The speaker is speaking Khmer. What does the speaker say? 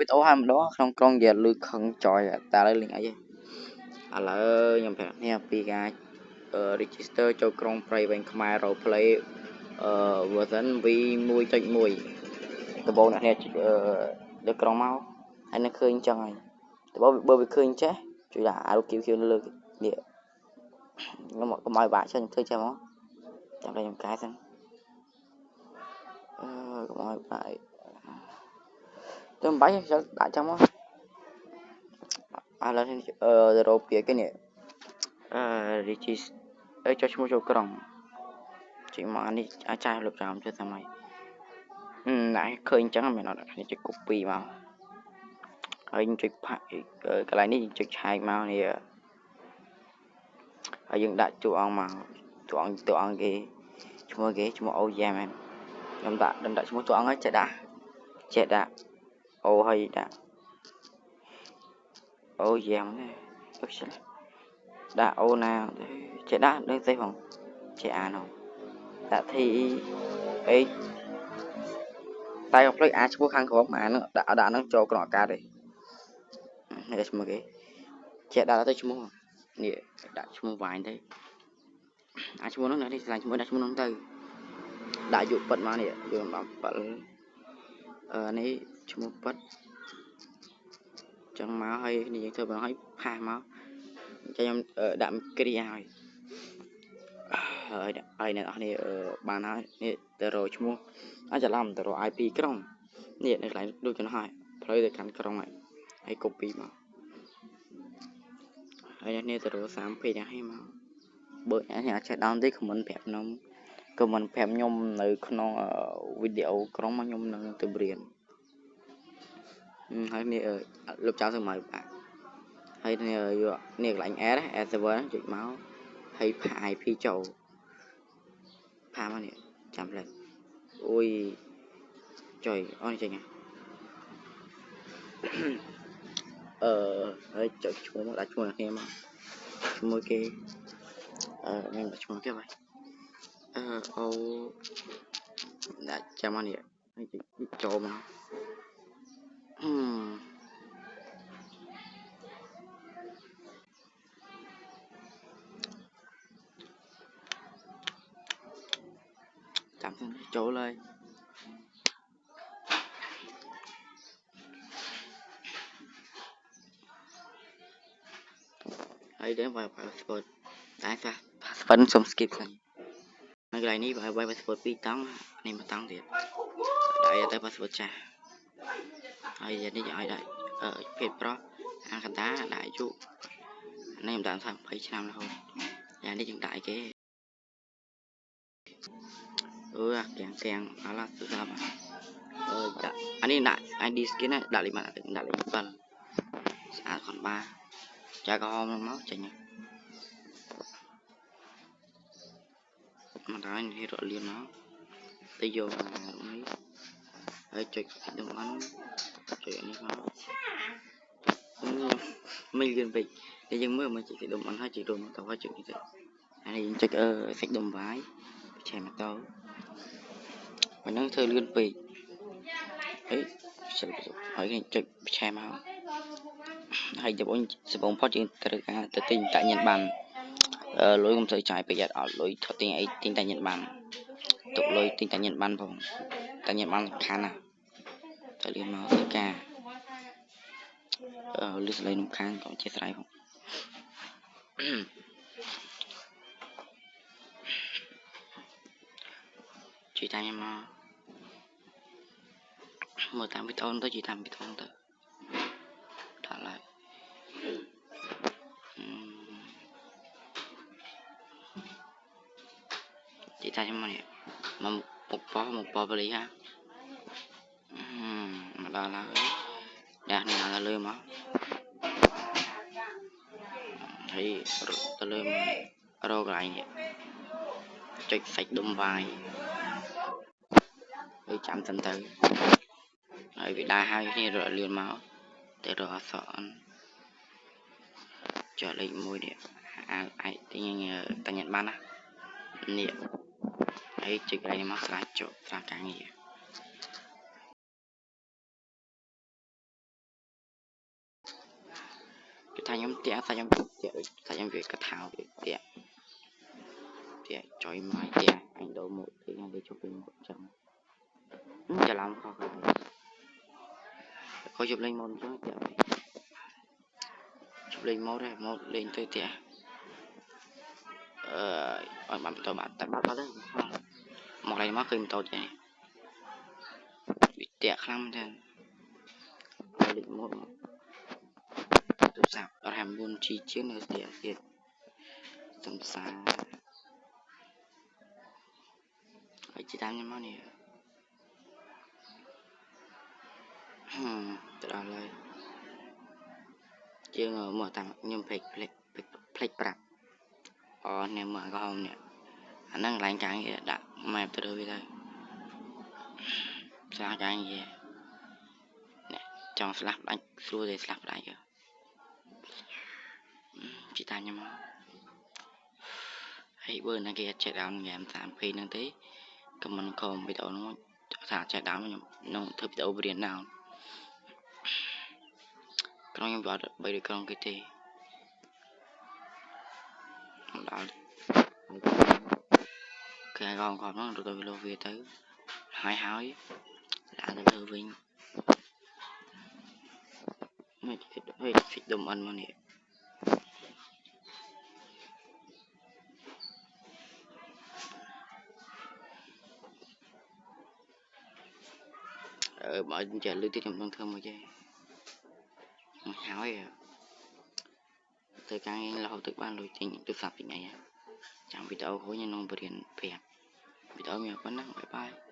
វីដេអូហើយម្ដងក្នុងក្រុងវាលឺខឹងចយតែឥឡូវលេងអីឥឡូវខ្ញុំប្រាប់អ្នកពីការregister ចូលក្រុងព្រៃវែងខ្មែរ role play version V1.1 ដំបូងអ្នកលើក្រុងមកហើយនៅឃើញចឹងហើយបើវាឃើញចេះជួយដាក់អារូបគៀវលើនេះខ្ញុំកុំឲ្យបាក់ចេះខ្ញុំធ្វើចេះមកចាំតែខ្ញុំកែសិនកុំឲ្យបាក់ទៅមិនបាច់ដាក់ចឹងមកឥឡូវទៅរកពាក្យគេនេះregister ចុះឈ្មោះចូលក្រុងចេញមកអានេះអាចលុបចោលទៅសម័យដាក់ឃើញចឹងមិនអត់នេះចុច copy មកហើយចុចផាក់កន្លែងនេះចុចឆែកមកនេះហើយយើងដាក់តួអង្គមកតួអង្គគេឈ្មោះអូយ៉ាមែនខ្ញុំដាក់ឈ្មោះតួអង្គហើយចេះដាក់អូហើយដាក់អូយ៉ាមែនអូឆ្លេះដាក់អូណាចេះដាក់ដឹងទេផងចេះអានហ្នឹងដាក់ T E H តែខ្ញុំភ្លេចអាឈ្មោះខាងក្រោមអាហ្នឹងដាក់ហ្នឹងចូលក្នុងអាកាសទេនេះឈ្មោះគេចេះដាក់ទៅឈ្មោះនេះដាក់ឈ្មោះវាញទៅអាឈ្មោះហ្នឹងនេះឆ្លាញ់ឈ្មោះដាក់ឈ្មោះហ្នឹងទៅដាក់អាយុពិតមកនេះយើង17នេះឈ្មោះពិតចឹងមកហើយនេះយើងធ្វើបងឲ្យផាសមកចាំខ្ញុំដាក់គ្រាហើយអ្នកនរនេះបានហើយនេះទៅរកឈ្មោះអាចច្រឡំទៅរក IP ក្រុងនេះនៅកន្លែងដូចចឹងហើយផ្លូវទៅកាន់ក្រុងហើយ copy មកហើយនេះទៅរក30 page ហ្នឹងមកបើអ្នកអាចដោនទេ comment ប្រាប់ខ្ញុំនៅក្នុងវីដេអូក្រុងមកខ្ញុំនឹងទៅរៀនហើយនេះលុបចោលទៅមកបាទហើយនេះកន្លែង add server ចុចមកហើយផា IP ចូលផាមកនេះចាំផ្លែអូយចុយអូនចេញហើយចុចឈ្មោះមកដាក់ឈ្មោះគ្នាមកឈ្មោះគេខ្ញុំដាក់ឈ្មោះគេបាទអូដាក់ចាំមកនេះចូលមកចាំសិនចូលហើយហើយដល់ password តែpassword សុំ skip សិននៅកន្លែងនេះ password 2តង់នេះ1តង់ទៀតដាក់ទៅ password ចាស់ហើយនេះឲ្យដាក់ភេទប្រុសអាកណ្ដាលដាក់អាយុនេះខ្ញុំដាក់ថា20ឆ្នាំរហូតយ៉ាងនេះយើងដាក់ឲ្យគេទាំងអឡាស្ដាប់ដាក់អានេះដាក់ ID skin ដាក់លេខ7ស្អាតខនបាចាក្រហមមកចេញមកដល់នេះរកលៀនមកទៅយកនេះហើយចុចតំបន់ចុចនេះមកមិនលឿនពេកតែយើងមើលមកចុចតំបន់ហើយចុចរំទៅហើយចុចនេះទៅអានេះយើងចុចសាច់ដុំវាយឆែម៉ូតូមិននឹងធ្វើលឿនពេកហើយចុចឆែមកហើយបងសបងផុតយើងត្រូវការទៅទិញតាញ៉ាំបានលុយកុំត្រូវចាយពេកអត់លុយថតទិញអីទិញតាញ៉ាំបានទុកលុយទិញតាញ៉ាំបានផងតាញ៉ាំបានខានណាទៅលឿនមកធ្វើការលឺស្លេងនំខានក៏ជាស្រ័យផងជួយតាញ៉ាំមកមើលតាមវីដេអូទៅជួយតាមវីដេអូទៅដល់ហើយជួយតាញ៉ាំមកនេះមកប៉បលីហាមកដល់ហើយដាក់នេះដល់លើមកហើយទៅលើរកកន្លែងនេះចុចសាច់ដុំវាយហើយចាំសិនទៅហើយវាដាក់ហើយនេះរកលឿនមកទៅរកអក្សរចុចលេខ1នេះអាចទិញតាញ៉ាំបានណានេះហើយចុចកន្លែងនេះមកស្រាចុចស្រាការងារ thay nhóm trẻ thay nhóm việc cả thảo việc trẻ chọi mai trẻ anh đồ một thì anh đi chụp lên một trămจะlàm khó chụp lên môn chứ chụp lên mốt đây mốt lên tới trẻ bạn tôi bạn tại bắt đấy một này mắc kim tôi vậy bị trẻ lắm thế định mốt tôi sao ở hàm buôn chi chiến ở trẻ tiền tầm xa phải chỉ đánh như này từ đóเลยchưa ngờ mở tầm nhưng phải bạc nè mở cái hòm nè anh đang lạnh cái gì đã mày từ đâu vậy sao cái gì nè trong slap đánh xua để slap đánh kìa chỉ ta nhưng mà hãy bơi này kia chạy down ngày em làm khi năng tí cầm mình còn bị đầu nó thả chạy down nó thử bị đầu biển nào con em vào bây giờ con cái gì đó cái con nó rồi tôi lâu về tới hỏi là từ vinh mới thích đùm ăn mà nè mọi chuyện lưu tiết trong thương mà chứ hỏi từ cái lâu từ ban lối trình từ sạp này chẳng bị đau khối nhân nông bền bền bị đau nhiều quá năng bye bye